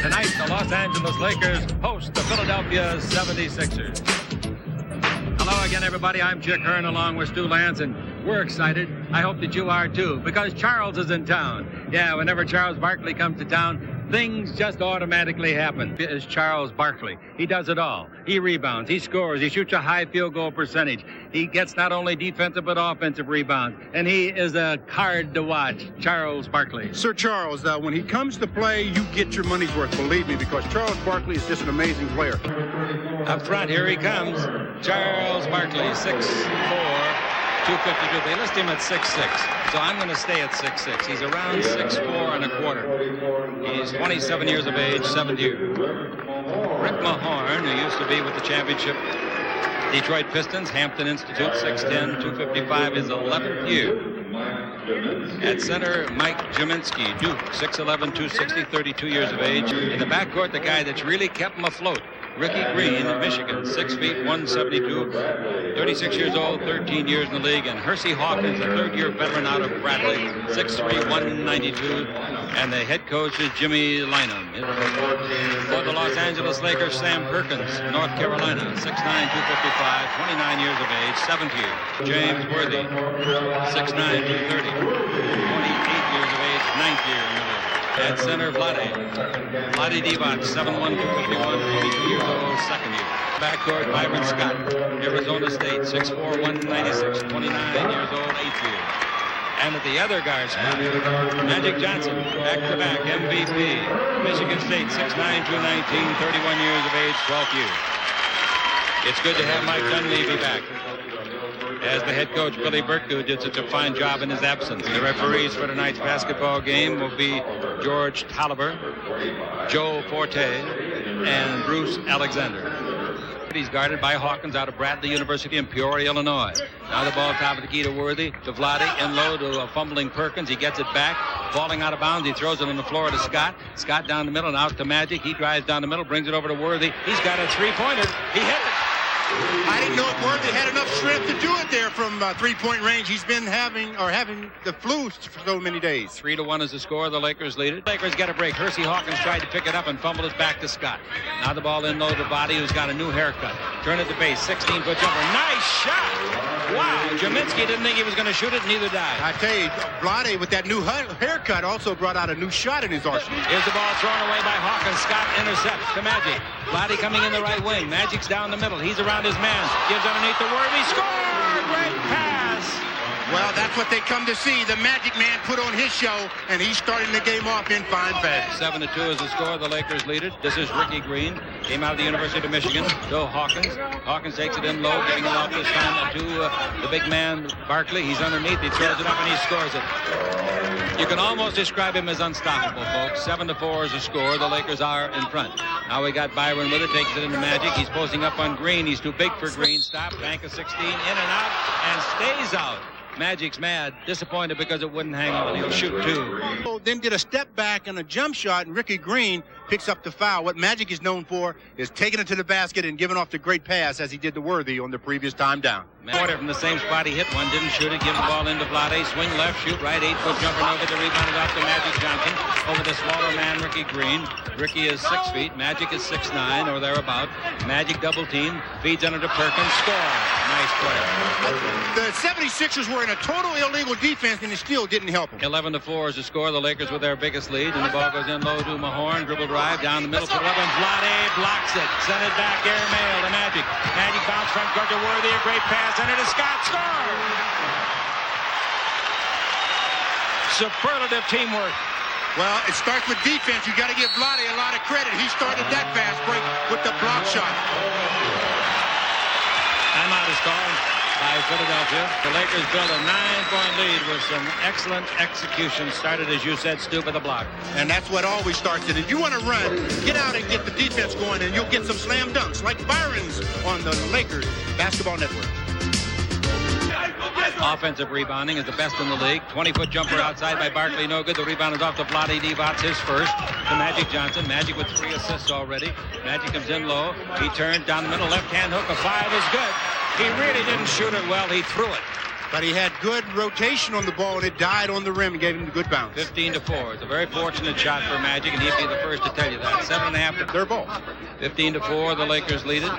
Tonight, the Los Angeles Lakers host the Philadelphia 76ers. Hello again, everybody. I'm Chick Hearn along with Stu Lance, and we're excited. I hope that you are too, because Charles is in town. Yeah, whenever Charles Barkley comes to town, things just automatically happen. It's Charles Barkley. He does it all. He rebounds, he scores, he shoots a high field goal percentage. He gets not only defensive but offensive rebounds, and he is a card to watch. Charles Barkley. Sir Charles, when he comes to play, you get your money's worth, believe me, because Charles Barkley is just an amazing player. Up front, here he comes. Charles Barkley, 6'4", 252. They list him at 6'6", so I'm going to stay at 6'6". He's around 6'4" and a quarter. He's 27 years of age, 7th year. Rick Mahorn, who used to be with the championship Detroit Pistons, Hampton Institute, 6'10", 255, his 11th year. At center, Mike Jaminski, Duke, 6'11", 260, 32 years of age. In the backcourt, the guy that's really kept him afloat, Ricky Green, Michigan, 6 feet, 172, 36 years old, 13 years in the league. And Hersey Hawkins, a third-year veteran out of Bradley, 6'3", 192. And the head coach is Jimmy Lynam. For the Los Angeles Lakers, Sam Perkins, North Carolina, 6'9", 255, 29 years of age, 7th year. James Worthy, 6'9", 230, 28 years of age, 9th year in the league. At center, Vlade Divac, 7'1", 251, 22 years old, 2nd year. Backcourt, Byron Scott, Arizona State, 6'4", 196, 29 years old, 8th year. And at the other guard spot, Magic Johnson, back-to-back MVP, Michigan State, 6'9", 219, 31 years of age, 12th year. It's good to have Mike Dunleavy back, as the head coach, Billy Burke, did such a fine job in his absence. The referees for tonight's basketball game will be George Tolliver, Joe Forte, and Bruce Alexander. He's guarded by Hawkins out of Bradley University in Peoria, Illinois. Now the ball top of the key to Worthy, to Vlade, in low to a fumbling Perkins. He gets it back, falling out of bounds. He throws it on the floor to Scott. Scott down the middle and out to Magic. He drives down the middle, brings it over to Worthy. He's got a three-pointer. He hit it. I didn't know if Worthy had enough strength to do it there from three-point range. He's been having the flu for so many days. 3-1 is the score. The Lakers lead it. Lakers get a break. Hersey Hawkins tried to pick it up and fumbled it back to Scott. Now the ball in low to Body, who's got a new haircut. Turn at the base, 16-foot jumper. Nice shot! Wow, Jaminski didn't think he was going to shoot it, neither did I. I tell you, Vlade with that new haircut also brought out a new shot in his arsenal. Here's the ball thrown away by Hawkins. Scott intercepts to Magic. Vlade coming in the right wing. Magic's down the middle. He's around his man. Gives underneath the Worthy. Score! Great pass! Well, that's what they come to see. The Magic Man put on his show, and he's starting the game off in fine fashion. 7-2 is the score. The Lakers lead it. This is Ricky Green. Came out of the University of Michigan. Joe Hawkins. Hawkins takes it in low, giving it off this time to the big man, Barkley. He's underneath. He throws it up, and he scores it. You can almost describe him as unstoppable, folks. 7-4 is the score. The Lakers are in front. Now we got Byron with it. Takes it into Magic. He's posting up on Green. He's too big for Green. Stop. Bank of 16. In and out. And stays out. Magic's mad, disappointed because it wouldn't hang on. He'll shoot two. Then did a step back and a jump shot, and Ricky Green picks up the foul. What Magic is known for is taking it to the basket and giving off the great pass as he did to Worthy on the previous time down. Porter from the same spot, he hit one, didn't shoot it, gives the ball into Vlade, swing left, shoot right, 8-foot jumper, no good, the rebound is off to Magic Johnson, over the smaller man, Ricky Green. Ricky is 6 feet, Magic is 6'9", or thereabout. Magic double team, feeds under to Perkins, scores. Nice play. The 76ers were in a total illegal defense, and it still didn't help them. 11-4 is the score, the Lakers with their biggest lead, and the ball goes in low to Mahorn, dribble drive, down the middle, put it up, and Vlade blocks it, send it back, airmail to Magic. Magic bounce front court to Worthy, a great pass, and it is Scott, scores! Superlative teamwork. Well, it starts with defense. You got to give Vlade a lot of credit. He started that fast break with the block shot. Timeout is called by Philadelphia. The Lakers built a 9-point lead with some excellent execution. Started, as you said, Stu, with a block. And that's what always starts it. If you want to run, get out and get the defense going, and you'll get some slam dunks like Byron's on the Lakers Basketball Network. Offensive rebounding is the best in the league. 20-foot jumper outside by Barkley, no good. The rebound is off to Vlade Divac, his first. To Magic Johnson. Magic with 3 assists already. Magic comes in low. He turns down the middle, left-hand hook. A 5 is good. He really didn't shoot it well. He threw it. But he had good rotation on the ball, and it died on the rim and gave him a good bounce. 15-4. It's a very fortunate shot for Magic, and he'd be the first to tell you that. 7.5 to their ball. 15-4. The Lakers lead it.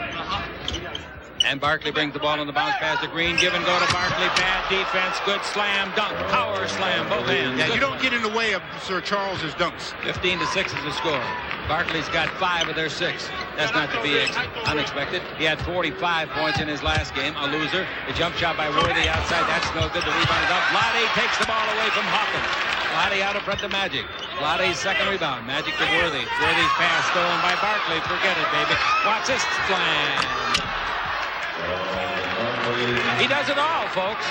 And Barkley brings the ball on the bounce pass to Green. Give and go to Barkley. Bad defense. Good slam. Dunk. Power slam. Both hands. Yeah, you don't get in the way of Sir Charles's dunks. 15-6 is the score. Barkley's got 5 of their 6. That's not to be unexpected. He had 45 points in his last game. A loser. The jump shot by Worthy outside. That's no good. The rebound is up. Vlade takes the ball away from Hawkins. Vlade out in front to Magic. Vlade's second rebound. Magic to Worthy. Worthy's pass stolen by Barkley. Forget it, baby. Watch this slam. He does it all, folks.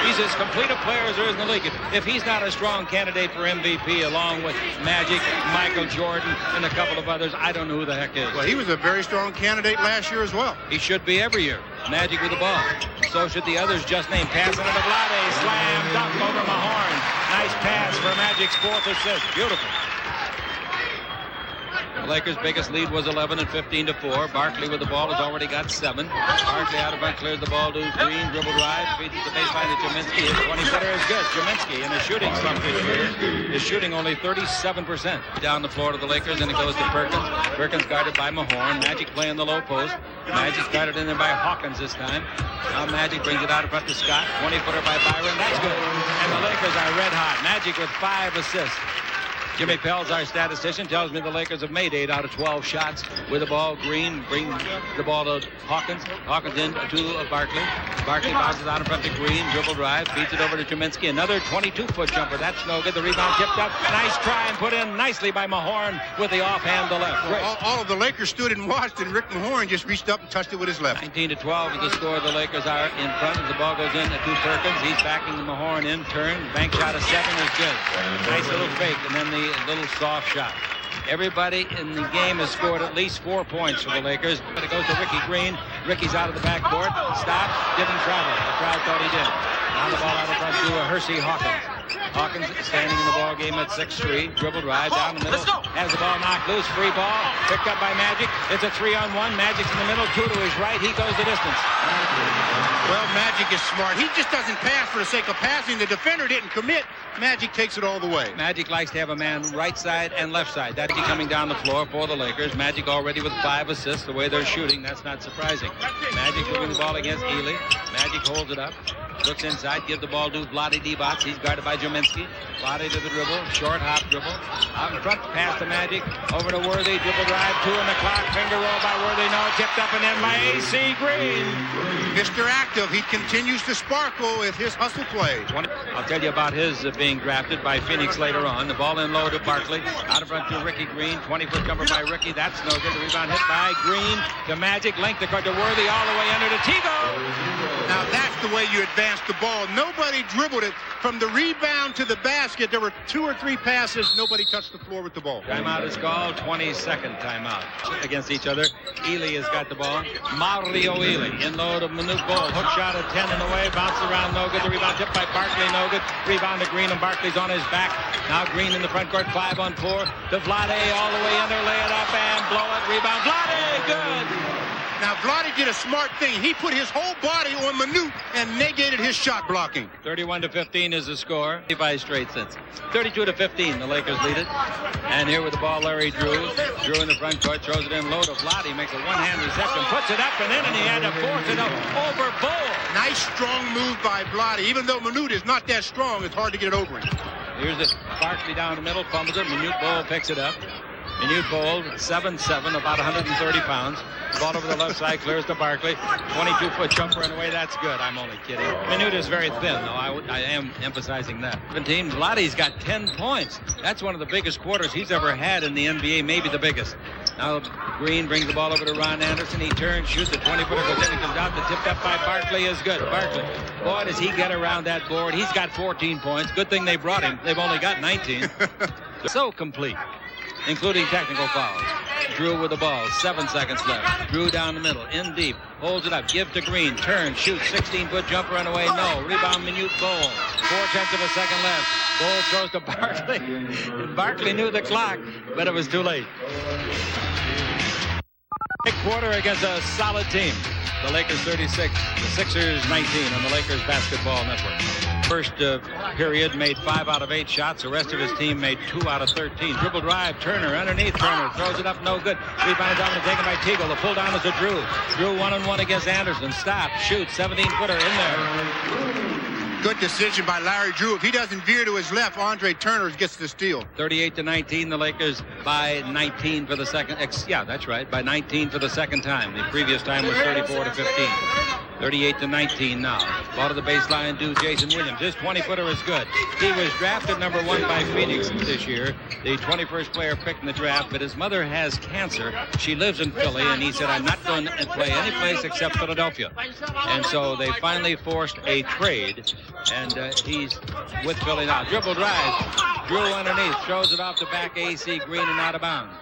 He's as complete a player as there is in the league. If he's not a strong candidate for MVP, along with Magic, Michael Jordan, and a couple of others, I don't know who the heck is. Well, he was a very strong candidate last year as well. He should be every year. Magic with the ball. So should the others just named. Passing it to Vlade. Slam dunk over Mahorn. Nice pass for Magic's 4th assist. Beautiful. The Lakers' biggest lead was 11 and 15-4. Barkley with the ball has already got 7. Barkley out of front clears the ball to Green. Dribble drive. Feeds it to the baseline to Juminski. His 20-footer is good. Juminski in a shooting slump this year is shooting only 37%. Down the floor to the Lakers, and it goes to Perkins. Perkins guarded by Mahorn. Magic playing the low post. Magic's guarded in there by Hawkins this time. Now Magic brings it out in front to Scott. 20-footer by Byron. That's good. And the Lakers are red hot. Magic with 5 assists. Jimmy Pell's our statistician, tells me the Lakers have made 8 out of 12 shots with the ball. Green brings the ball to Hawkins. Hawkins in to Barkley. Barkley bounces out in front to Green. Dribble drive. Feeds it over to Juminski. Another 22-foot jumper. That's no good. The rebound tipped up. Nice try and put in nicely by Mahorn with the offhand to left. Well, all of the Lakers stood and watched, and Rick Mahorn just reached up and touched it with his left. 19-12 is the score. The Lakers are in front as the ball goes in to Perkins. He's backing Mahorn in turn. Bank shot of 7 is good. Nice little fake, and then the little soft shot. Everybody in the game has scored at least 4 points for the Lakers. But it goes to Ricky Green. Ricky's out of the backcourt. Stops. Didn't travel. The crowd thought he did. Now the ball out of front to Hersey Hawkins. Hawkins standing in the ball game at 6'3". Dribble drive down the middle. Has the ball knocked loose. Free ball. Picked up by Magic. It's a 3-on-1. Magic's in the middle. 2 to his right. He goes the distance. Well, Magic is smart. He just doesn't pass for the sake of passing. The defender didn't commit. Magic takes it all the way. Magic likes to have a man right side and left side. That's coming down the floor for the Lakers. Magic already with 5 assists. The way they're shooting, that's not surprising. Magic moving the ball against Ely. Magic holds it up. Looks inside. Give the ball to Vlade Divac. He's guarded by Juminski. Vlade to the dribble. Short hop dribble. Out in front. Pass to Magic. Over to Worthy. Dribble drive. 2 on the clock. Finger roll by Worthy. No. Tipped up and in by A.C. Green. Mr. Active. He continues to sparkle with his hustle play. I'll tell you about his being drafted by Phoenix later on. The ball in low to Barkley. Out in front to Ricky Green. 20-foot jumper by Ricky. That's no good. The rebound hit by Green to Magic. Length the court to Worthy. All the way under to Tego. Now that's the way you advance the ball. Nobody dribbled it from the rebound to the basket. There were 2 or 3 passes. Nobody touched the floor with the ball. Timeout is called. 22nd timeout against each other. Ely has got the ball. Mario Ely in low to Manute Bol. Hook shot at 10 in the way. Bounce around. No good. The rebound tipped by Barkley. No good. Rebound to Green, and Barkley's on his back. Now Green in the front court. 5-on-4 to Vlade. All the way under. Lay it up and blow it. Rebound. Vlade. Good. Now, Vlade did a smart thing. He put his whole body on Manute and negated his shot blocking. 31-15 is the score. 5 straight since. 32-15, the Lakers lead it. And here with the ball, Larry Drew. Drew in the front court, throws it in low to Vlade. Makes a one-hand reception, puts it up and in, and he had to force it up over Bol. Nice, strong move by Vlade. Even though Manute is not that strong, it's hard to get it over him. Here's it. Barkley down the middle, fumbles it. Manute Bol picks it up. Manute Bol, 7'7", about 130 pounds. Ball over the left side, clears to Barkley. 22-foot jumper in the way. That's good. I'm only kidding. Manute is very thin, though. I am emphasizing that. 17. Vlade's got 10 points. That's one of the biggest quarters he's ever had in the NBA, maybe the biggest. Now Green brings the ball over to Ron Anderson. He turns, shoots. The 20-footer goes in and comes out. The tipped up by Barkley is good. Barkley, boy, does he get around that board. He's got 14 points. Good thing they brought him. They've only got 19. So complete, including technical fouls. Drew with the ball, 7 seconds left. Drew down the middle, in deep, holds it up, give to Green, turn, shoots, 16-foot jumper and away, no. Rebound, Manute Bol, 4/10 of a second left. Bol throws to Barkley, and Barkley knew the clock, but it was too late. Big quarter against a solid team. The Lakers 36. The Sixers 19 on the Lakers Basketball Network. First period made 5 out of 8 shots. The rest of his team made 2 out of 13. Dribble drive, Turner underneath. Turner throws it up, no good. Rebound dominant taken by Teagle. The pull down is to Drew. Drew 1-on-1 against Anderson. Stop, shoot, 17-footer in there. Good decision by Larry Drew. If he doesn't veer to his left, Andre Turner gets the steal. 38-19. The Lakers by 19 for the second. Yeah, that's right. By 19 for the second time. The previous time was 34-15. 38-19 now. Ball to the baseline, Jason Williams. His 20-footer is good. He was drafted number 1 by Phoenix this year, the 21st player picked in the draft, but his mother has cancer. She lives in Philly, and he said, I'm not going to play any place except Philadelphia. And so they finally forced a trade, and he's with Philly now. Dribble drive. Drew underneath, throws it off the back, AC Green, and out of bounds.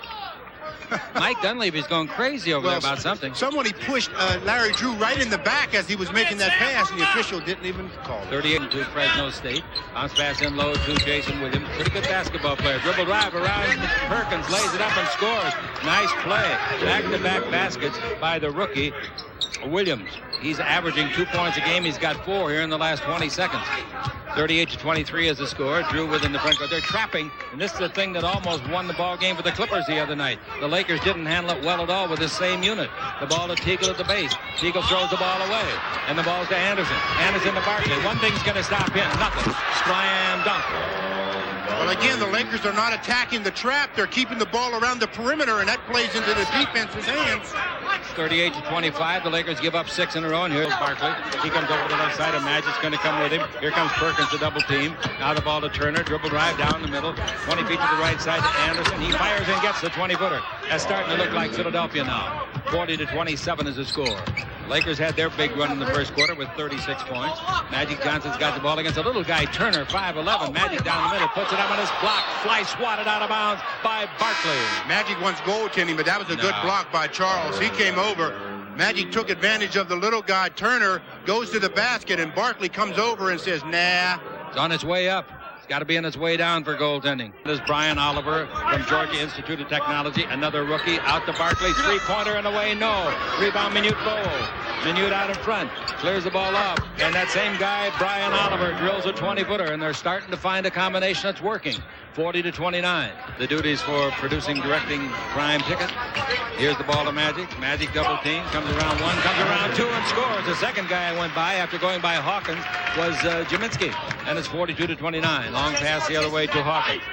Mike Dunleavy's going crazy over there about something. Somebody pushed Larry Drew right in the back as he was making that pass, and the official didn't even call it. 38 to Fresno State. Bounce pass in low to Jason Williams. Pretty good basketball player. Dribble drive around Perkins, lays it up and scores. Nice play. Back-to-back baskets by the rookie Williams. He's averaging 2 points a game. He's got 4 here in the last 20 seconds. 38-23 is the score. Drew within the front court. They're trapping, and this is the thing that almost won the ball game for the Clippers the other night. The Lakers didn't handle it well at all with this same unit. The ball to Teagle at the base. Teagle throws the ball away, and the ball's to Anderson. Anderson to Barkley. One thing's going to stop him. Nothing. Slam dunk. Well, again, the Lakers are not attacking the trap. They're keeping the ball around the perimeter, and that plays into the defense's hands. 38-25. The Lakers give up 6 in a row, and here's Barkley. He comes over to the left side, and Magic's going to come with him. Here comes Perkins, the double team. Now the ball to Turner. Dribble drive down the middle. 20 feet to the right side to Anderson. He fires and gets the 20-footer. That's starting to look like Philadelphia now. 40-27 is the score. Lakers had their big run in the first quarter with 36 points. Magic Johnson's got the ball against a little guy, Turner, 5'11". Magic down the middle, puts it up on his block. Fly swatted out of bounds by Barkley. Magic wants goaltending, but that was a good block by Charles. He came over. Magic took advantage of the little guy. Turner goes to the basket, and Barkley comes over and says, nah. It's on its way up. Got to be on its way down for goaltending. There's Brian Oliver from Georgia Institute of Technology, another rookie. Out to Barkley, three-pointer and away, no. Rebound, Minute Bowl. Minute out in front, clears the ball off, and that same guy, Brian Oliver, drills a 20-footer, and they're starting to find a combination that's working. 40-29. The duties for producing, directing Prime Ticket. Here's the ball to Magic. Magic double team, comes around 1, comes around 2, and scores. The second guy went by after going by Hawkins was Jaminski, and it's 42-29. Long pass the other way to Hawkins.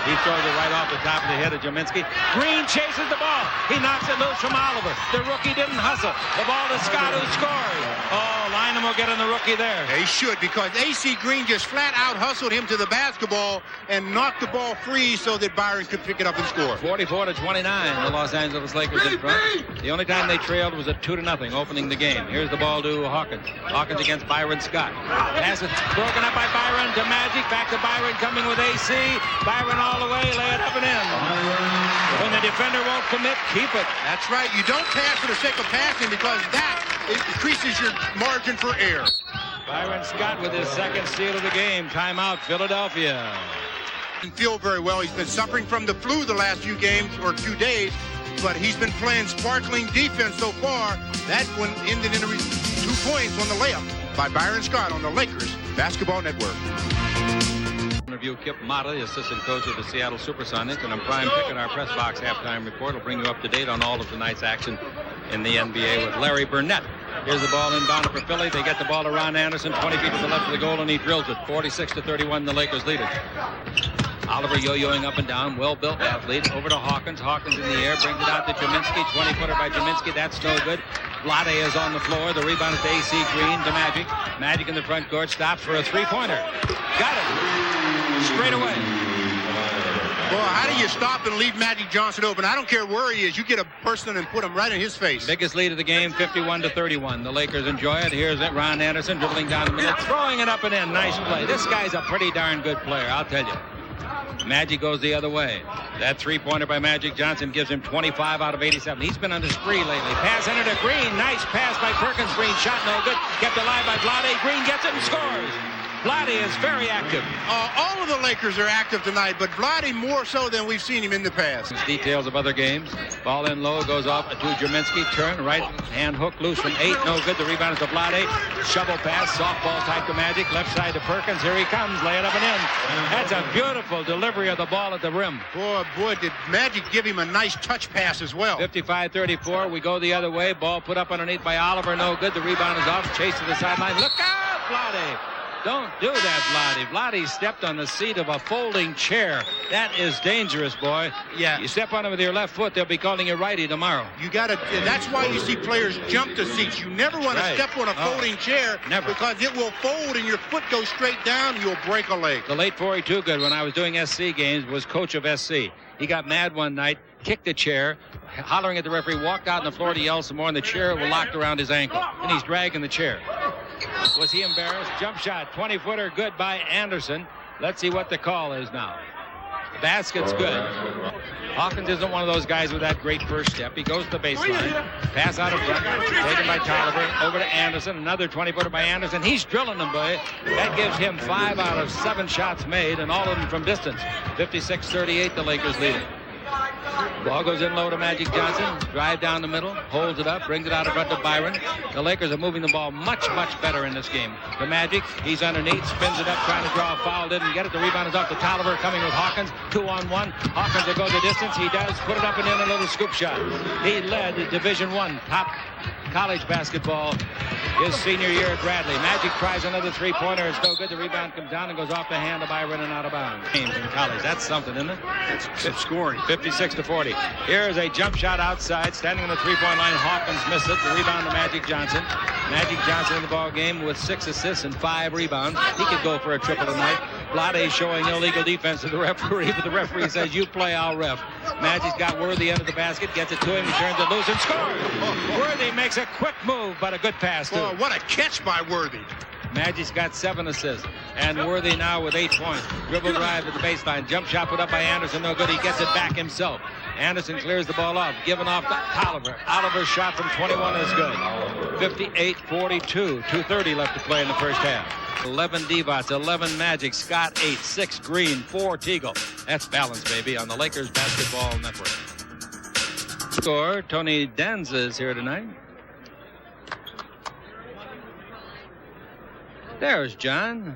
He throws it right off the top of the head of Jaminski. Green chases the ball. He knocks it loose from Oliver. The rookie didn't hustle. The ball to Scott, who scores. Oh, Lynham will get on the rookie there. He should, because AC Green just flat out hustled him to the basketball and knocked the ball free so that Byron could pick it up and score. 44-29, the Los Angeles Lakers in front. The only time they trailed was at 2-0 opening the game. Here's the ball to Hawkins. Hawkins against Byron Scott. Pass is broken up by Byron to Magic. Back to Byron, coming with AC. Byron all the way, lay it up and in. When the defender won't commit, keep it. That's right. You don't pass for the sake of passing, because that increases your margin for error. Byron Scott with his second steal of the game. Timeout, Philadelphia. Didn't feel very well. He's been suffering from the flu the last few games or few days, but he's been playing sparkling defense so far. That one ended in 2 points on the layup by Byron Scott on the Lakers Basketball Network. Interview Kip Motta, the assistant coach of the Seattle Supersonics, and I'm Prime Pickett. Our press box halftime report will bring you up to date on all of tonight's action in the NBA with Larry Burnett. Here's the ball inbound for Philly. They get the ball to Ron Anderson, 20 feet to the left of the goal, and he drills it. 46-31, the Lakers lead it. Oliver yo-yoing up and down, well-built athlete. Over to Hawkins. Hawkins in the air, brings it out to Jaminski. 20-footer by Jaminski. That's no good. Vlade is on the floor. The rebound is to AC Green to Magic. Magic in the front court, stops for a three-pointer. Got it. Straight away. Well, how do you stop and leave Magic Johnson open? I don't care where he is. You get a person and put him right in his face. Biggest lead of the game, 51-31. The Lakers enjoy it. Here's it. Ron Anderson dribbling down the middle, throwing it up and in. Nice play. This guy's a pretty darn good player, I'll tell you. Magic goes the other way. That three-pointer by Magic Johnson gives him 25 out of 87. He's been on the spree lately. Pass into to Green. Nice pass by Perkins. Green shot no good. Kept alive by Vlade. Green gets it and scores. Vlade is very active. All of the Lakers are active tonight, but Vlade more so than we've seen him in the past. Details of other games. Ball in low, goes off to Jerminski. Turn, right hand hook loose from 8. No good. The rebound is to Vlade. Shovel pass, softball type to Magic. Left side to Perkins. Here he comes. Lay it up and in. That's a beautiful delivery of the ball at the rim. Boy, did Magic give him a nice touch pass as well. 55-34. We go the other way. Ball put up underneath by Oliver. No good. The rebound is off. Chase to the sideline. Look out, Vlade. Don't do that, Vlade. Vlade stepped on the seat of a folding chair. That is dangerous, boy. Yeah. You step on it with your left foot, they'll be calling you righty tomorrow. You got to. That's why you see players jump to seats. You never want to step on a folding chair. Never. Because it will fold and your foot goes straight down. You'll break a leg. The late 42 good when I was doing SC games was coach of SC. He got mad one night, kicked a chair, hollering at the referee, walked out on the floor to yell some more, and the chair was locked around his ankle. And he's dragging the chair. Was he embarrassed? Jump shot, 20-footer, good by Anderson. Let's see what the call is now. The basket's good. Hawkins isn't one of those guys with that great first step. He goes to the baseline. Pass out of front. Taken by Tolliver. Over to Anderson. Another 20-footer by Anderson. He's drilling them, boy. That gives him 5 out of 7 shots made, and all of them from distance. 56-38, the Lakers lead it. Ball goes in low to Magic Johnson. Drive down the middle. Holds it up. Brings it out in front to Byron. The Lakers are moving the ball much, much better in this game. The Magic. He's underneath. Spins it up. Trying to draw a foul. Didn't get it. The rebound is off to Tolliver. Coming with Hawkins. 2-on-1. Hawkins will go the distance. He does. Put it up and in a little scoop shot. He led Division I top college basketball his senior year at Bradley. Magic tries another three-pointer. It's no good. The rebound comes down and goes off the hand of Byron and out of bounds. Games in college. That's something, isn't it? It's scoring. 56-40. Here is a jump shot outside. Standing on the three-point line. Hawkins missed it. The rebound to Magic Johnson. Magic Johnson in the ball game with 6 assists and 5 rebounds. He could go for a triple tonight. Vlade showing illegal defense to the referee, but the referee says, you play, I'll ref. Magic's got Worthy under the basket, gets it to him, he turns it loose and scores. Worthy makes a quick move, but a good pass, too. Boy, what a catch by Worthy. Magic's got 7 assists, and Worthy now with 8 points. Dribble drive to the baseline, jump shot put up by Anderson, no good, he gets it back himself. Anderson clears the ball off, given off to Oliver. Oliver's shot from 21 is good. 58-42, 2:30 left to play in the first half. 11 Divots, 11 Magic, Scott 8, 6 Green, 4 Teagle. That's balance, baby, on the Lakers Basketball Network. Score, Tony Danza is here tonight. There's John.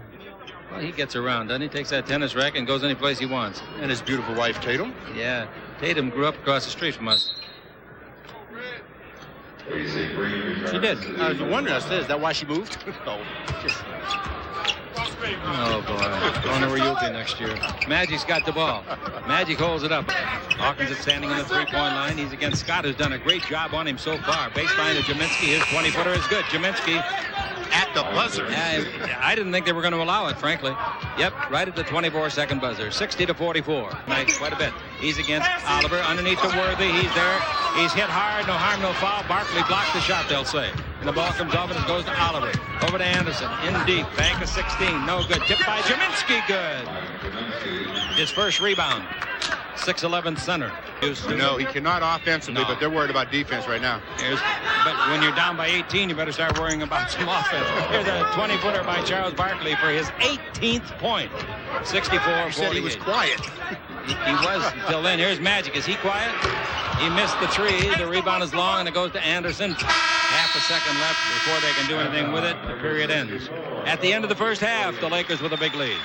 Well, he gets around, doesn't he? Takes that tennis racket and goes any place he wants. And his beautiful wife, Tatum. Yeah, Tatum grew up across the street from us. She did. I was wondering, is that why she moved? No. Oh, boy. Don't know where you'll be next year. Magic's got the ball. Magic holds it up. Hawkins is standing in the three-point line. He's against Scott, who's done a great job on him so far. Baseline to Jerminski. His 20-footer is good. Jerminski at the buzzer. I didn't think they were going to allow it, frankly. Yep, right at the 24-second buzzer. 60-44. Nice, quite a bit. He's against Oliver. Underneath the Worthy. He's there. He's hit hard. No harm, no foul. Barkley blocked the shot, they'll say. And the ball comes off and it goes to Oliver. Over to Anderson. In deep. Bank of 16. No good. Tipped by Jerminski. Good. His first rebound. 6'11" center. No, he cannot offensively, but they're worried about defense right now. But when you're down by 18, you better start worrying about some offense. Here's a 20-footer by Charles Barkley for his 18th point. 64-48. You said he was quiet. He was until then. Here's Magic. Is he quiet? He missed the three. The rebound is long, and it goes to Anderson. Half a second left before they can do anything with it. The period ends. At the end of the first half, the Lakers with a big lead.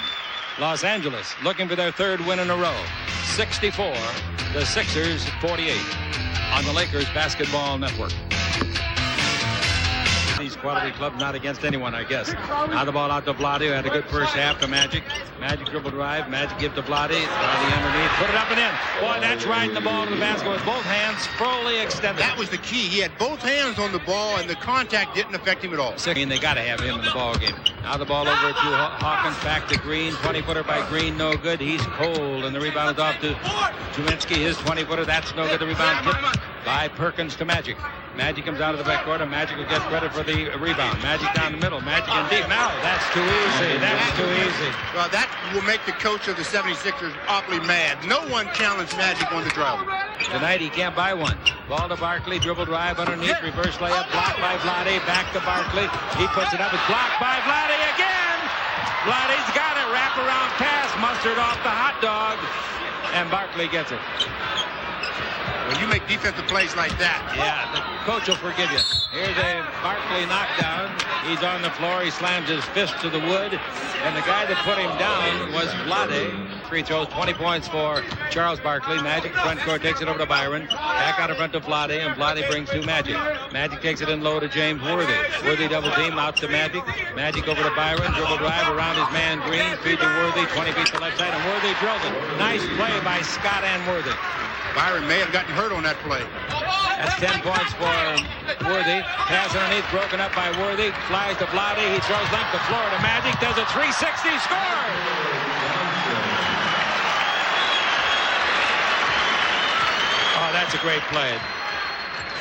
Los Angeles looking for their 3rd win in a row. 64, the Sixers 48 on the Lakers Basketball Network. These quality clubs not against anyone, I guess. Now the ball out to Vlade, who had a good first half to Magic. Magic dribble drive. Magic give to Vlade. Vlade underneath. Put it up and in. Boy, that's riding the ball to the basket with both hands fully extended. That was the key. He had both hands on the ball, and the contact didn't affect him at all. And they got to have him in the ball game. Now the ball over to Hawkins, back to Green. 20-footer by Green, no good. He's cold, and the rebound is off to Jerminski. His 20-footer, that's no good. The rebound tipped by Perkins to Magic. Magic comes out of the backcourt, and Magic will get credit for the rebound. Magic down the middle. Magic in deep. Now, that's too easy. That's too easy. Well, that will make the coach of the 76ers awfully mad. No one challenged Magic on the drive. Tonight, he can't buy one. Ball to Barkley. Dribble drive underneath. Reverse layup. Blocked by Vlade. Back to Barkley. He puts it up. It's blocked by Vlade again. Vlade's got it. Wrap-around pass. Mustard off the hot dog. And Barkley gets it. When you make defensive plays like that. Yeah, the coach will forgive you. Here's a Barkley knockdown. He's on the floor. He slams his fist to the wood. And the guy that put him down was Vlade. Free throws, 20 points for Charles Barkley. Magic front court takes it over to Byron. Back out in front to Vlade, and Vlade brings to Magic. Magic takes it in low to James Worthy. Worthy double team out to Magic. Magic over to Byron. Dribble drive around his man Green. Feed to Worthy. 20 feet to the left side, and Worthy drills it. Nice play by Scott and Worthy. Byron may have gotten hurt on that play. That's 10 points for Worthy. Pass underneath, broken up by Worthy. Flies to Vlade. He throws length to floor to Magic. Does a 360 score. Oh, that's a great play.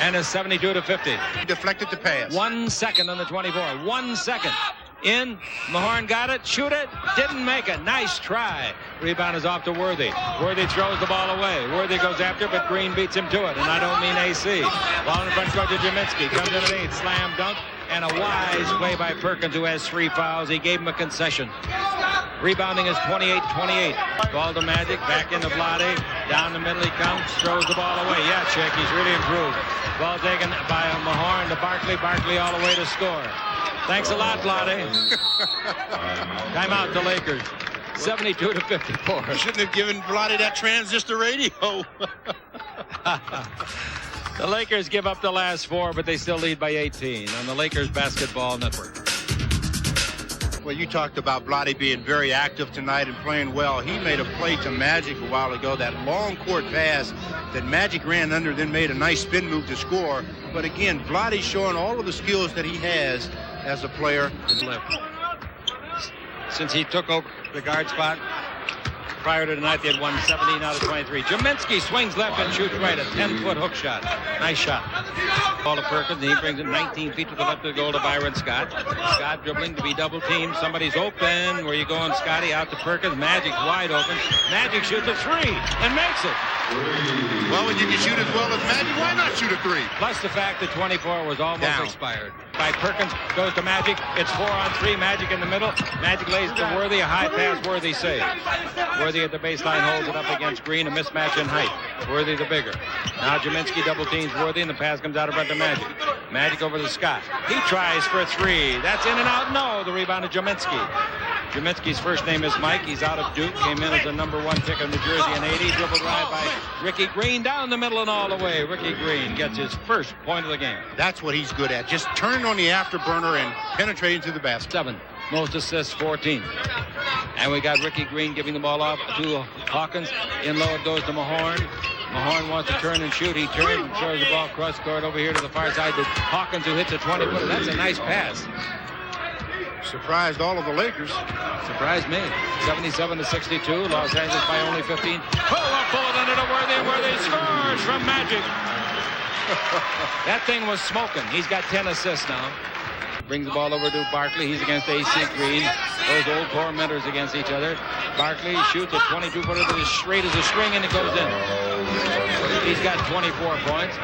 And it's 72-50. Deflected the pass. 1 second on the 24. 1 second. In. Mahorn got it. Shoot it. Didn't make it. Nice try. Rebound is off to Worthy. Worthy throws the ball away. Worthy goes after, but Green beats him to it. And I don't mean AC. Ball in front goes to Jaminski. Comes underneath. Slam dunk. And a wise play by Perkins, who has 3 fouls. He gave him a concession. Rebounding is 28-28. Ball to Magic. Back into Vlade. Down the middle he comes. Throws the ball away. Yeah, Chick. He's really improved. Ball taken by Mahorn to Barkley. Barkley all the way to score. Thanks a lot, Vlade. Timeout, the Lakers. 72-54. You shouldn't have given Vlade that transistor radio. The Lakers give up the last 4, but they still lead by 18 on the Lakers Basketball Network. Well, you talked about Vlade being very active tonight and playing well. He made a play to Magic a while ago, that long court pass that Magic ran under, then made a nice spin move to score. But again, Vlade's showing all of the skills that he has as a player. Since he took over the guard spot prior to tonight, they had won 17 out of 23. Jaminski swings left and shoots right. A 10-foot hook shot. Nice shot. Ball to Perkins. He brings it 19 feet to the left of the goal to Byron Scott. Scott dribbling to be double teamed. Somebody's open. Where you going, Scotty? Out to Perkins. Magic's wide open. Magic shoots a 3 and makes it. Well, when you can shoot as well as Magic, why not shoot a 3? Plus the fact that 24 was almost expired. By Perkins, goes to Magic. It's 4-on-3. Magic in the middle. Magic lays to Worthy. A high pass. Worthy saves. Worthy at the baseline holds it up against Green. A mismatch in height. Worthy the bigger. Now Jaminski double teams Worthy, and the pass comes out in front to Magic. Magic over to Scott. He tries for a 3. That's in and out. No, the rebound to Jaminski. Jaminski's first name is Mike. He's out of Duke. Came in as the #1 pick of New Jersey in 80. Dribble drive by Ricky Green down the middle and all the way. Ricky Green gets his first point of the game. That's what he's good at. Just turning on the afterburner and penetrating to the basket. 7. Most assists, 14. And we got Ricky Green giving the ball off to Hawkins. In low it goes to Mahorn. Mahorn wants to turn and shoot. He turns and throws the ball cross court over here to the far side to Hawkins, who hits a 20-footer. That's a nice pass. Surprised all of the Lakers. Surprised me. 77-62. Los Angeles by only 15. Pull up bullet under the Worthy, where they scores from Magic. That thing was smoking. He's got 10 assists now. Brings the ball over to Barkley. He's against AC Green. Those old tormentors against each other. Barkley shoots a 22-footer that is straight as a string, and it goes in. He's got 24 points.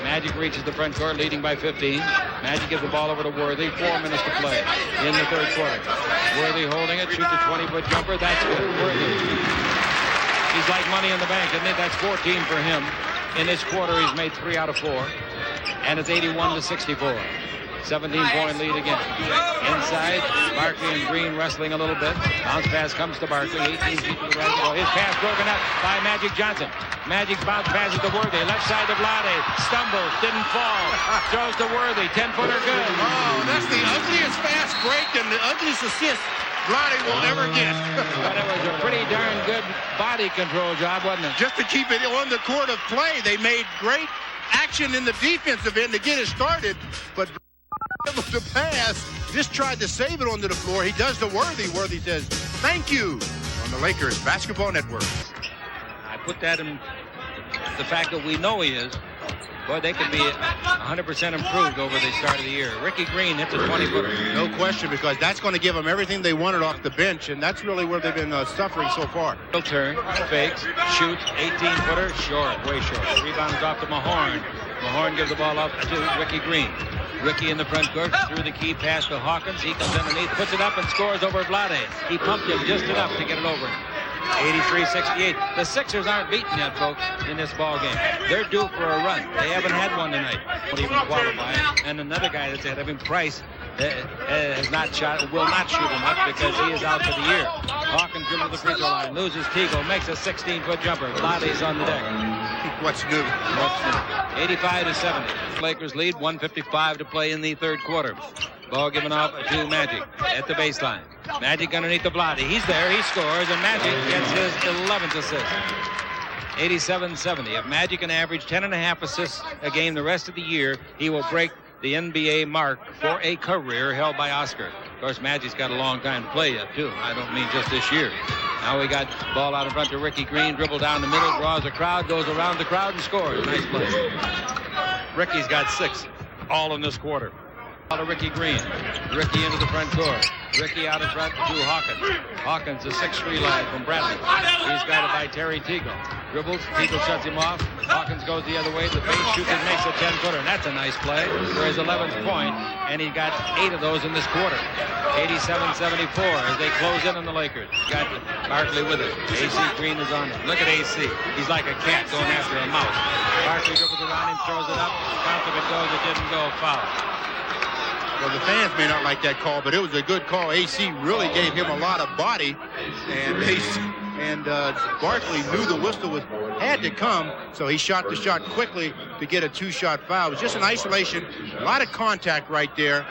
Magic reaches the front court, leading by 15. Magic gives the ball over to Worthy. 4 minutes to play in the third quarter. Worthy holding it, shoots a 20-foot jumper. That's good. Worthy. He's like money in the bank, isn't it? That's 14 for him. In this quarter, he's made 3 out of 4. And it's 81-64. 17-point lead again. Inside, Barkley and Green wrestling a little bit. Bounce pass comes to Barkley. 18 feet to the right goal. His pass broken up by Magic Johnson. Magic bounce passes to Worthy. Left side to Vlade. Stumbles. Didn't fall. Throws to Worthy. 10-footer good. Oh, that's the ugliest fast break and the ugliest assist Vlade will ever get. But it was a pretty darn good body control job, wasn't it? Just to keep it on the court of play. They made great action in the defensive end to get it started, but able to pass, just tried to save it onto the floor. He does to Worthy. Worthy says, thank you, on the Lakers Basketball Network. I put that in the fact that we know he is. Boy, they could be 100% improved over the start of the year. Ricky Green hits a 20-footer. No question, because that's going to give them everything they wanted off the bench, and that's really where they've been suffering so far. He'll turn, fakes, shoots, 18-footer, short, way short. Rebound is off to Mahorn. Mahorn gives the ball off to Ricky Green. Ricky in the front court, through the key pass to Hawkins. He comes underneath, puts it up and scores over Vlade. He pumped him just enough to get it over. 83-68. The Sixers aren't beaten yet, folks, in this ball game. They're due for a run. They haven't had one tonight. Won't even qualify. And another guy that's ahead of him, Price, has not shot, will not shoot enough because he is out for the year. Hawkins dribbles the free throw line, loses Teagle, makes a 16-foot jumper. Vlade's on the deck. What's new? 85-70. Lakers lead, 1:55 to play in the third quarter. Ball given off to Magic at the baseline. Magic underneath the Vlade. He's there, he scores, and Magic gets his 11th assist. 87-70. If Magic can average 10.5 assists a game the rest of the year, he will break the NBA mark for a career held by Oscar. Of course, Magic's got a long time to play yet, too. I don't mean just this year. Now we got ball out in front to Ricky Green, dribble down the middle, draws a crowd, goes around the crowd and scores. Nice play. Ricky's got 6, all in this quarter. Out of Ricky Green. Ricky into the front court. Ricky out in front to Hawkins. Hawkins, a 6'3" lad from Bradley. He's guarded by Terry Teagle. Dribbles. Teagle shuts him off. Hawkins goes the other way to the base, shoots and makes a 10-footer. And that's a nice play for his 11th point. And he got 8 of those in this quarter. 87-74 as they close in on the Lakers. Got Barkley with it. AC Green is on him. Look at AC. He's like a cat going after a mouse. Barkley dribbles around him, throws it up. Counts if it goes, it didn't go, foul. Well, the fans may not like that call, but it was a good call. AC really gave him a lot of body, and Barkley knew the whistle had to come, so he shot the shot quickly to get a 2-shot foul. It was just an isolation, a lot of contact right there.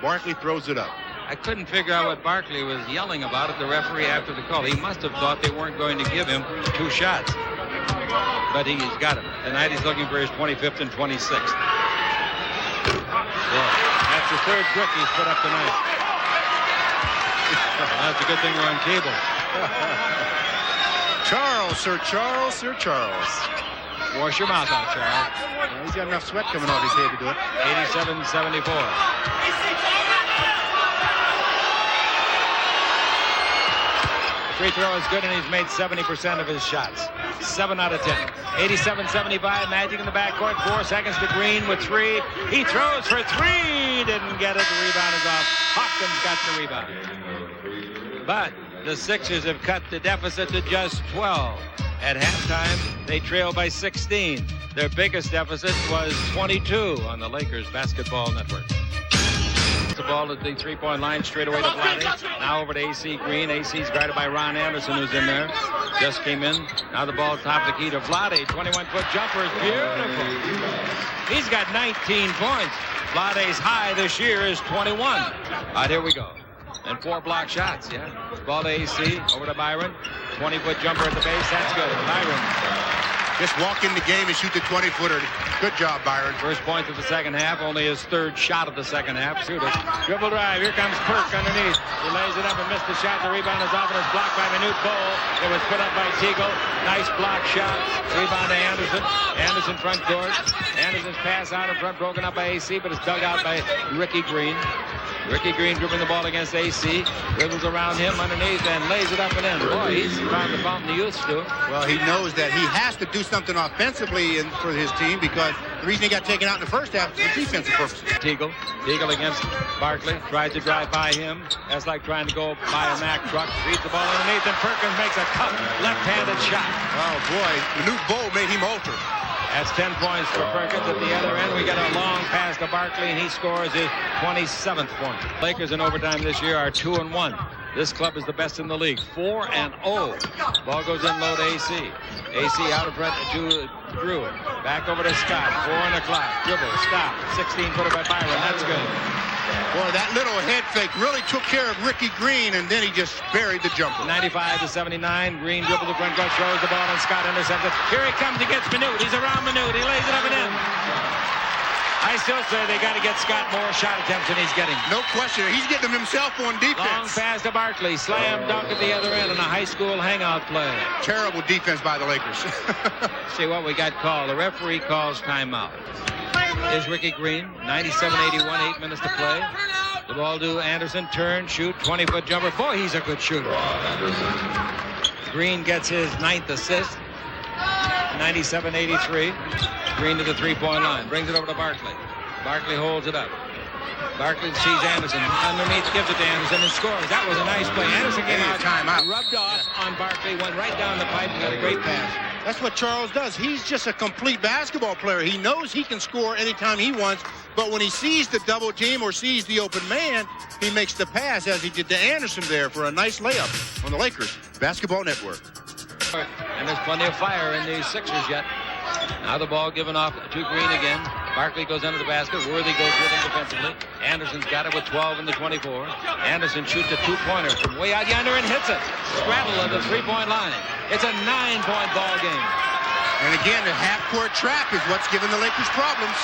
Barkley throws it up. I couldn't figure out what Barkley was yelling about at the referee after the call. He must have thought they weren't going to give him 2 shots, but he's got him. Tonight he's looking for his 25th and 26th. Yeah. That's the 3rd brick he's put up tonight. That's a good thing we're on cable. Charles, Sir Charles, Sir Charles. Wash your mouth out, Charles. Well, he's got enough sweat coming off his head to do it. 87-74. Free throw is good, and he's made 70% of his shots. 7 out of 10. 87-75. Magic in the backcourt. 4 seconds to Green with 3. He throws for 3. Didn't get it. The rebound is off. Hopkins got the rebound. But the Sixers have cut the deficit to just 12. At halftime, they trail by 16. Their biggest deficit was 22 on the Lakers Basketball Network. The ball at the three-point line, straight away to Vlade. Now over to AC Green. AC's guarded by Ron Anderson, who's in there. Just came in. Now the ball top of the key to Vlade. 21-foot jumper is beautiful. He's got 19 points. Vlade's high this year is 21. All right, here we go. And 4 block shots, yeah. Ball to AC, over to Byron. 20-foot jumper at the base, that's good. Byron. Just walk in the game and shoot the 20-footer. Good job, Byron. First point of the second half, only his 3rd shot of the second half. Shoot it. Dribble drive. Here comes Perk underneath. He lays it up and missed the shot. The rebound is off and it's blocked by Manute Bol. It was put up by Teagle. Nice block shot. Rebound to Anderson. Anderson front court. Anderson's pass out in front, broken up by AC, but it's dug out by Ricky Green. Ricky Green dribbling the ball against AC. Dribbles around him underneath and lays it up and in. Boy, he's found the fountain the youths do. Well, he knows that he has to do something offensively for his team because the reason he got taken out in the first half is for defensive purposes. Teagle against Barkley. Tries to drive by him. That's like trying to go by a Mack truck. Feeds the ball underneath and Perkins makes a tough left-handed shot. Oh, boy. Manute Bol made him alter. That's 10 points for Perkins. At the other end, we get a long pass to Barkley, and he scores his 27th point. Lakers in overtime this year are 2-1. This club is the best in the league. 4-0. Ball goes in low to AC. AC out in front to Drew. Back over to Scott. 4 on the clock. Dribble. Stop. 16-footer by Byron. That's good. Boy, that little head fake really took care of Ricky Green, and then he just buried the jumper. 95-79. Green dribbles the front court, throws the ball, and Scott intercepts it. Here he comes against Manute. He's around Manute. He lays it up and in. I still say they got to get Scott more shot attempts than he's getting. No question. He's getting them himself on defense. Long pass to Barkley. Slam dunk at the other end in a high school hangout play. Terrible defense by the Lakers. See what we got called. The referee calls timeout. Here's Ricky Green. 97-81. 8 minutes to play. The ball to Anderson. Turn, shoot. 20-foot jumper. Boy, he's a good shooter. Green gets his 9th assist. 97-83. Green to the three-point line. Brings it over to Barkley. Barkley holds it up. Barkley sees Anderson underneath, gives it to Anderson and scores. That was a nice play. Anderson came out, rubbed off on Barkley, went right down the pipe and got a great pass. That's what Charles does. He's just a complete basketball player. He knows he can score anytime he wants, but when he sees the double team or sees the open man, he makes the pass as he did to Anderson there for a nice layup on the Lakers Basketball Network. And there's plenty of fire in these Sixers yet. Now the ball given off to Green again. Barkley goes under the basket. Worthy goes with him defensively. Anderson's got it with 12 in the 24. Anderson shoots a two-pointer from way out yonder and hits it. Straddle at the three-point line. It's a 9-point ball game. And again, the half-court trap is what's giving the Lakers problems.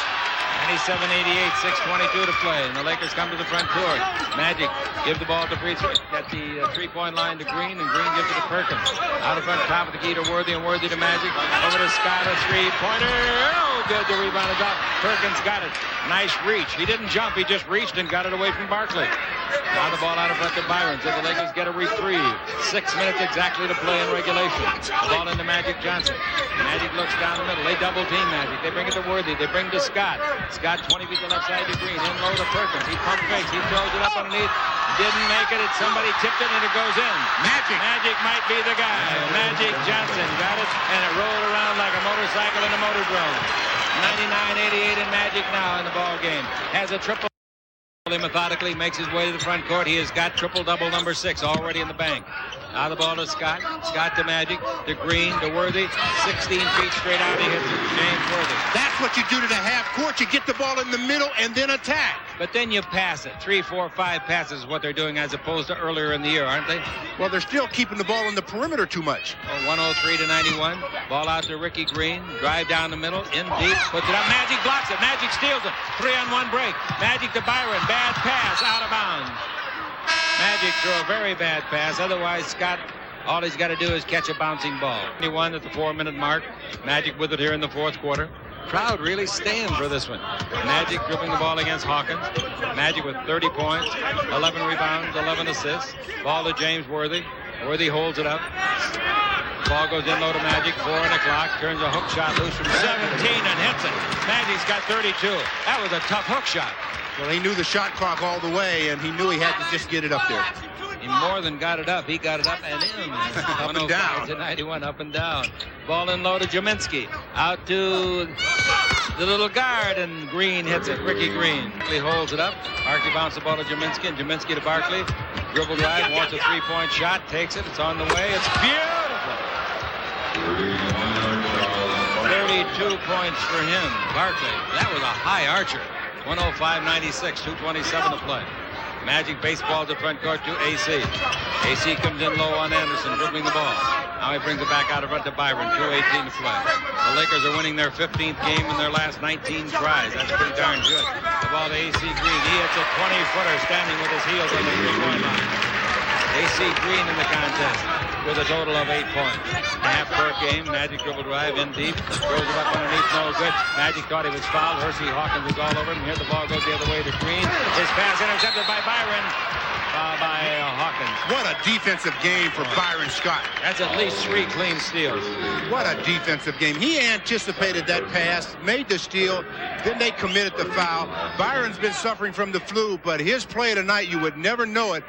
97-88, 6:22 to play, and the Lakers come to the front court. Magic give the ball to Brees at the three-point line to Green, and Green gives it to Perkins. Out of front, top of the key to Worthy, and Worthy to Magic. Over to Scott, a three-pointer. Oh, good. The rebound is off. Perkins got it. Nice reach. He didn't jump. He just reached and got it away from Barkley. Now the ball out of front to Byron, so the Lakers get a reprieve. 6 minutes exactly to play in regulation. The ball into Magic Johnson. Magic looks down the middle. They double-team Magic. They bring it to Worthy. They bring it to Scott. Scott 20 feet to left side to Green. In low to Perkins. He pump fakes. He throws it up underneath. Didn't make it. Somebody tipped it and it goes in. Magic might be the guy. Magic Johnson got it and it rolled around like a motorcycle in a motor drone. 99-88 in Magic now in the ball game. Has a triple. Methodically makes his way to the front court. He has got triple-double number 6 already in the bank. Now the ball to Scott. Scott to Magic. To Green. To Worthy. 16 feet straight out. He hits it. James Worthy. That's what you do to the half court. You get the ball in the middle and then attack. But then you pass it. 3, 4, 5 passes is what they're doing as opposed to earlier in the year, aren't they? Well, they're still keeping the ball in the perimeter too much. 103-91. Ball out to Ricky Green. Drive down the middle. In deep. Puts it up. Magic blocks it. Magic steals it. 3-on-1 break. Magic to Byron. Bad pass. Out of bounds. Magic threw a very bad pass. Otherwise, Scott, all he's got to do is catch a bouncing ball. 21 at the 4-minute mark. Magic with it here in the fourth quarter. Crowd really staying for this one. Magic dribbling the ball against Hawkins. Magic with 30 points, 11 rebounds, 11 assists. Ball to James Worthy. Worthy holds it up. Ball goes in low to Magic. 4 on the clock. Turns a hook shot loose from 17 and hits it. Magic's got 32. That was a tough hook shot. Well, he knew the shot clock all the way, and he knew he had to just get it up there. He more than got it up. He got it up and in. Up and down. To 91, up and down. Ball in low to Jaminski. Out to the little guard, and Green hits it. Ricky Green. He holds it up. Barkley bounces the ball to Jaminski, and Jaminski to Barkley. Dribble drive, wants a three-point shot, takes it. It's on the way. It's beautiful. 32 points for him. Barkley. That was a high archer. 105-96, 2:27 to play. Magic baseball to front court to AC. AC comes in low on Anderson, dribbling the ball. Now he brings it back out of front to Byron, 2:18 to play. The Lakers are winning their 15th game in their last 19 tries. That's pretty darn good. The ball to AC Green. He hits a 20-footer standing with his heels on the three-point line. AC Green in the contest with a total of 8 points. Half-court game. Magic dribble drive in deep. Throws it up underneath. No good. Magic thought he was fouled. Hersey Hawkins was all over him. Here the ball goes the other way to Green. His pass intercepted by Byron. By Hawkins. What a defensive game for Byron Scott. That's at least 3 clean steals. What a defensive game. He anticipated that pass, made the steal, then they committed the foul. Byron's been suffering from the flu, but his play tonight, you would never know it.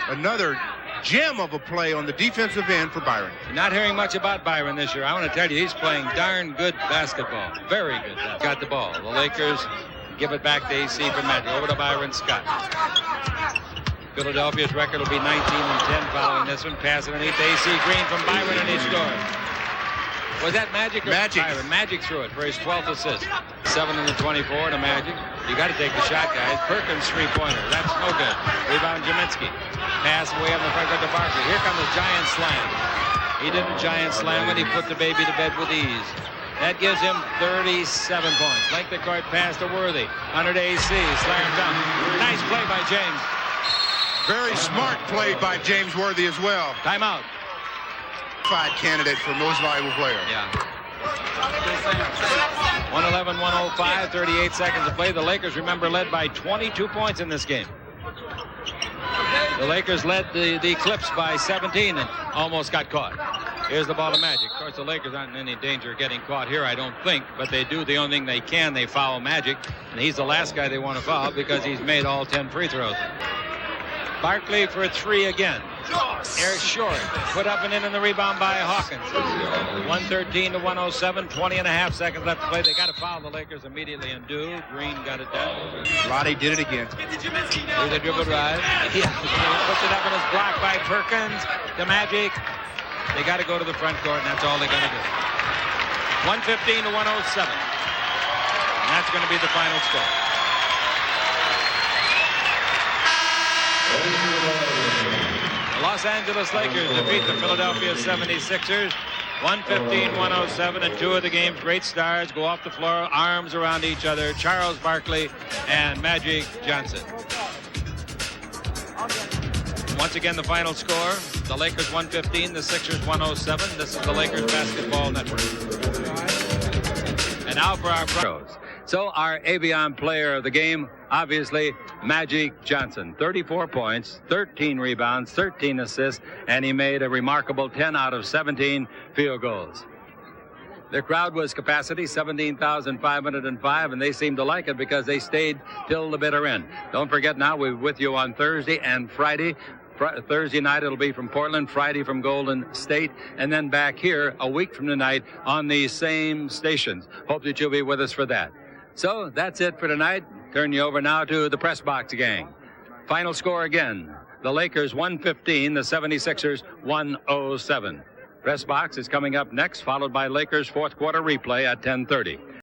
Another gem of a play on the defensive end for Byron. Not hearing much about Byron this year. I want to tell you, he's playing darn good basketball. Very good. Got the ball. The Lakers give it back to AC for Magic. Over to Byron Scott. Philadelphia's record will be 19-10 following this one. Pass underneath AC Green from Byron, and he scores. Was that Magic or Byron? Magic threw it for his 12th assist. 7 in the 24 to Magic. You got to take the shot, guys. Perkins three-pointer. That's no good. Rebound Jaminski. Pass away up the front court to Barkley. Here comes the giant slam. He didn't giant slam when he put the baby to bed with ease. That gives him 37 points. Length of court pass to Worthy. Under to AC. Slam down. Nice play by James. Very smart play by James Worthy as well. Timeout. Candidate for most valuable player. Yeah. 111-105, 38 seconds to play. The Lakers, remember, led by 22 points in this game. The Lakers led the Clips by 17 and almost got caught. Here's the ball to Magic. Of course, the Lakers aren't in any danger of getting caught here, I don't think, but they do the only thing they can. They foul Magic, and he's the last guy they want to foul because he's made all 10 free throws. Barkley for 3 again. Air short. Put up and in the rebound by Hawkins. 113 to 107. 20 and a half seconds left to play. They got to foul the Lakers immediately and do. Green got it done. Lottie did it again. Here's a dribble drive. Yeah, puts it up and it's blocked by Perkins. The Magic. They got to go to the front court, and that's all they got to do. 115 to 107. And that's going to be the final score. The Los Angeles Lakers defeat the Philadelphia 76ers 115-107, and 2 of the game's great stars go off the floor, arms around each other, Charles Barkley and Magic Johnson. Once again, the final score, the Lakers 115, the Sixers 107. This is the Lakers Basketball Network. And now for our pros. So our Avion player of the game, obviously, Magic Johnson. 34 points, 13 rebounds, 13 assists, and he made a remarkable 10 out of 17 field goals. The crowd was capacity 17,505, and they seemed to like it because they stayed till the bitter end. Don't forget now, we're with you on Thursday and Friday. Thursday night it'll be from Portland, Friday from Golden State, and then back here a week from tonight on these same stations. Hope that you'll be with us for that. So that's it for tonight. Turn you over now to the press box gang. Final score again. The Lakers 115, the 76ers 107. Press box is coming up next, followed by Lakers fourth quarter replay at 10:30.